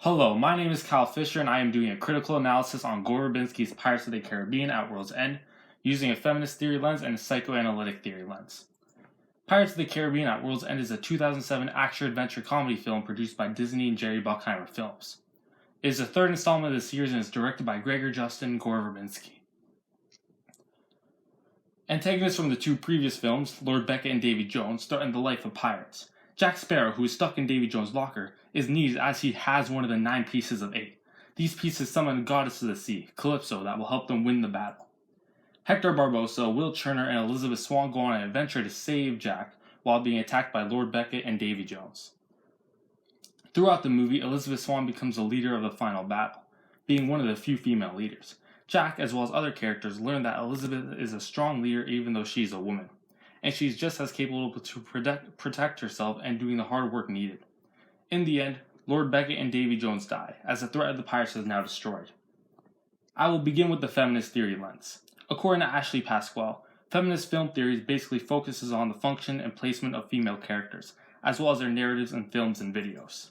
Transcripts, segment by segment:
Hello, my name is Kyle Fisher and I am doing a critical analysis on Gore Verbinski's Pirates of the Caribbean at World's End using a feminist theory lens and a psychoanalytic theory lens. Pirates of the Caribbean at World's End is a 2007 action-adventure comedy film produced by Disney and Jerry Bruckheimer Films. It is the third installment of the series and is directed by Gregor Justin and Gore Verbinski. Antagonists from the two previous films, Lord Beckett and Davy Jones, threaten the life of pirates. Jack Sparrow, who is stuck in Davy Jones' locker, is needed as he has one of the 9 pieces of 8. These pieces summon the goddess of the sea, Calypso, that will help them win the battle. Hector Barbossa, Will Turner, and Elizabeth Swann go on an adventure to save Jack while being attacked by Lord Beckett and Davy Jones. Throughout the movie, Elizabeth Swann becomes the leader of the final battle, being one of the few female leaders. Jack, as well as other characters, learn that Elizabeth is a strong leader even though she's a woman, and she's just as capable to protect herself and doing the hard work needed. In the end, Lord Beckett and Davy Jones die, as the threat of the pirates is now destroyed. I will begin with the feminist theory lens. According to Ashley Pasquale, feminist film theory basically focuses on the function and placement of female characters, as well as their narratives in films and videos.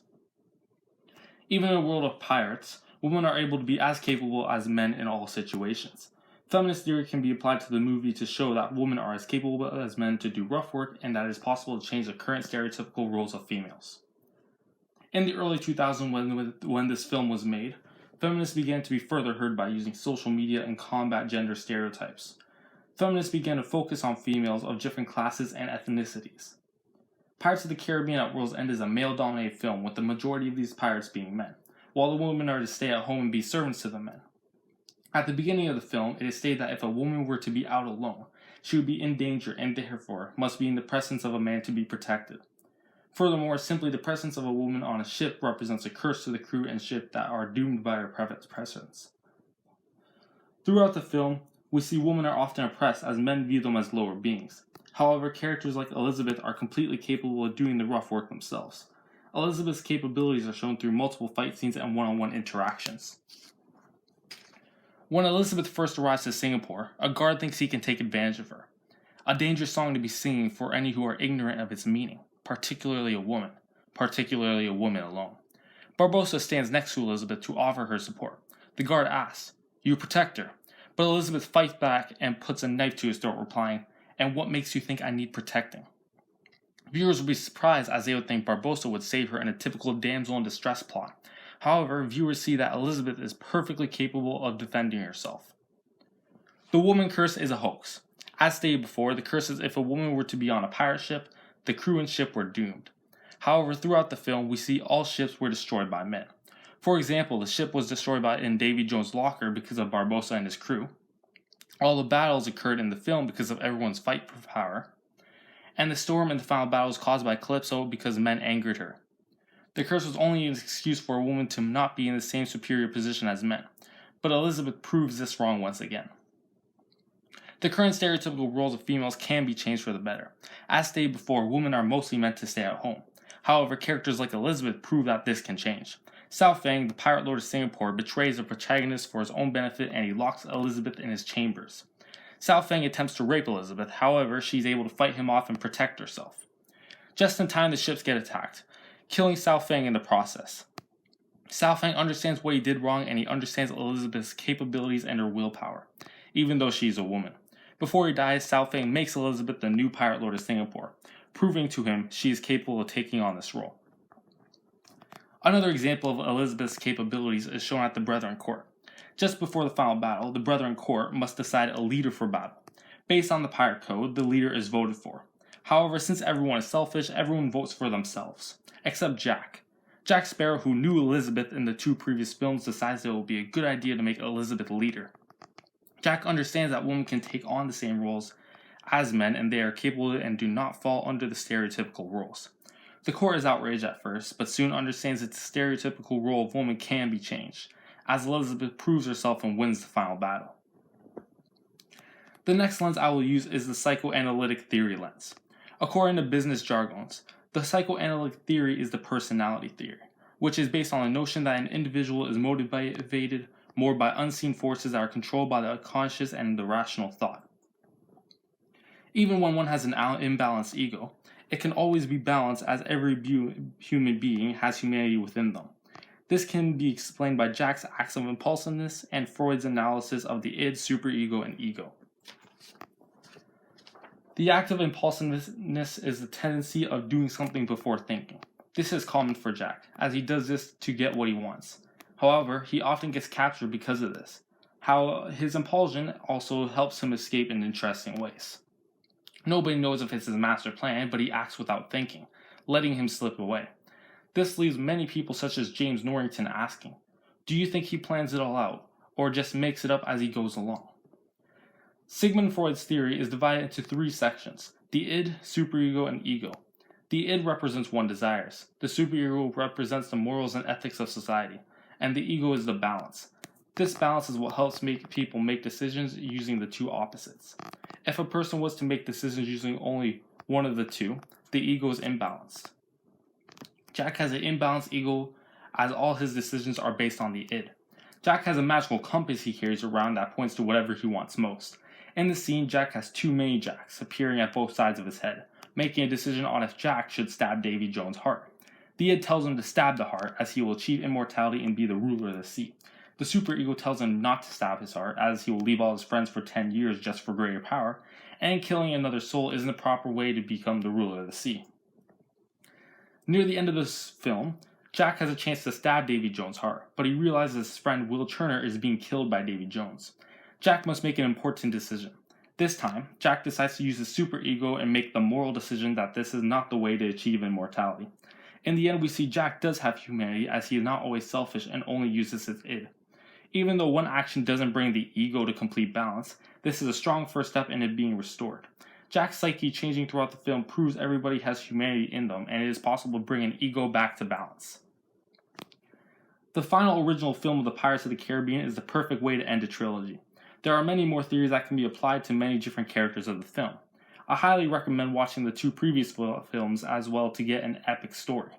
Even in a world of pirates, women are able to be as capable as men in all situations. Feminist theory can be applied to the movie to show that women are as capable as men to do rough work and that it is possible to change the current stereotypical roles of females. In the early 2000s, when this film was made, feminists began to be further heard by using social media and combat gender stereotypes. Feminists began to focus on females of different classes and ethnicities. Pirates of the Caribbean at World's End is a male-dominated film, with the majority of these pirates being men, while the women are to stay at home and be servants to the men. At the beginning of the film, it is stated that if a woman were to be out alone, she would be in danger and therefore must be in the presence of a man to be protected. Furthermore, simply the presence of a woman on a ship represents a curse to the crew and ship that are doomed by her presence. Throughout the film, we see women are often oppressed as men view them as lower beings. However, characters like Elizabeth are completely capable of doing the rough work themselves. Elizabeth's capabilities are shown through multiple fight scenes and one-on-one interactions. When Elizabeth first arrives to Singapore, a guard thinks he can take advantage of her. A dangerous song to be singing for any who are ignorant of its meaning, particularly a woman alone. Barbossa stands next to Elizabeth to offer her support. The guard asks, "You protect her?" But Elizabeth fights back and puts a knife to his throat, replying, "And what makes you think I need protecting?" Viewers would be surprised as they would think Barbossa would save her in a typical damsel in distress plot. However, viewers see that Elizabeth is perfectly capable of defending herself. The woman curse is a hoax. As stated before, the curse is if a woman were to be on a pirate ship, the crew and ship were doomed. However, throughout the film, we see all ships were destroyed by men. For example, the ship was destroyed in Davy Jones' locker because of Barbossa and his crew. All the battles occurred in the film because of everyone's fight power. And the storm in the final battle was caused by Calypso because men angered her. The curse was only an excuse for a woman to not be in the same superior position as men, but Elizabeth proves this wrong once again. The current stereotypical roles of females can be changed for the better. As stated before, women are mostly meant to stay at home. However, characters like Elizabeth prove that this can change. Sao Feng, the pirate lord of Singapore, betrays the protagonist for his own benefit and he locks Elizabeth in his chambers. Sao Feng attempts to rape Elizabeth, however, she's able to fight him off and protect herself. Just in time, the ships get attacked, killing Sao Feng in the process. Sao Feng understands what he did wrong and he understands Elizabeth's capabilities and her willpower, even though she's a woman. Before he dies, Sao Feng makes Elizabeth the new pirate lord of Singapore, proving to him she is capable of taking on this role. Another example of Elizabeth's capabilities is shown at the Brethren Court. Just before the final battle, the Brethren Court must decide a leader for battle. Based on the pirate code, the leader is voted for. However, since everyone is selfish, everyone votes for themselves, except Jack. Jack Sparrow, who knew Elizabeth in the 2 previous films, decides it will be a good idea to make Elizabeth leader. Jack understands that women can take on the same roles as men and they are capable and do not fall under the stereotypical roles. The court is outraged at first, but soon understands that the stereotypical role of woman can be changed, as Elizabeth proves herself and wins the final battle. The next lens I will use is the psychoanalytic theory lens. According to business jargons, the psychoanalytic theory is the personality theory, which is based on the notion that an individual is motivated more by unseen forces that are controlled by the conscious and the rational thought. Even when one has an imbalanced ego, it can always be balanced as every human being has humanity within them. This can be explained by Jack's acts of impulsiveness and Freud's analysis of the id, superego, and ego. The act of impulsiveness is the tendency of doing something before thinking. This is common for Jack, as he does this to get what he wants. However, he often gets captured because of this. His impulsion also helps him escape in interesting ways. Nobody knows if it's his master plan, but he acts without thinking, letting him slip away. This leaves many people such as James Norrington asking, do you think he plans it all out, or just makes it up as he goes along? Sigmund Freud's theory is divided into 3 sections, the id, superego, and ego. The id represents one's desires, the superego represents the morals and ethics of society, and the ego is the balance. This balance is what helps people make decisions using the 2 opposites. If a person was to make decisions using only one of the 2, the ego is imbalanced. Jack has an imbalanced ego as all his decisions are based on the id. Jack has a magical compass he carries around that points to whatever he wants most. In the scene, Jack has 2 mini Jacks appearing at both sides of his head, making a decision on if Jack should stab Davy Jones' heart. The id tells him to stab the heart as he will achieve immortality and be the ruler of the sea. The superego tells him not to stab his heart as he will leave all his friends for 10 years just for greater power, and killing another soul isn't the proper way to become the ruler of the sea. Near the end of this film, Jack has a chance to stab Davy Jones' heart, but he realizes his friend Will Turner is being killed by Davy Jones. Jack must make an important decision. This time, Jack decides to use his superego and make the moral decision that this is not the way to achieve immortality. In the end, we see Jack does have humanity as he is not always selfish and only uses his id. Even though one action doesn't bring the ego to complete balance, this is a strong first step in it being restored. Jack's psyche changing throughout the film proves everybody has humanity in them, and it is possible to bring an ego back to balance. The final original film of the Pirates of the Caribbean is the perfect way to end a trilogy. There are many more theories that can be applied to many different characters of the film. I highly recommend watching the 2 previous films as well to get an epic story.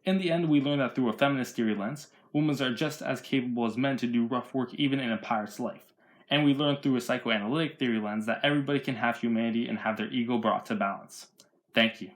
In the end, we learn that through a feminist theory lens, women are just as capable as men to do rough work even in a pirate's life. And we learn through a psychoanalytic theory lens that everybody can have humanity and have their ego brought to balance. Thank you.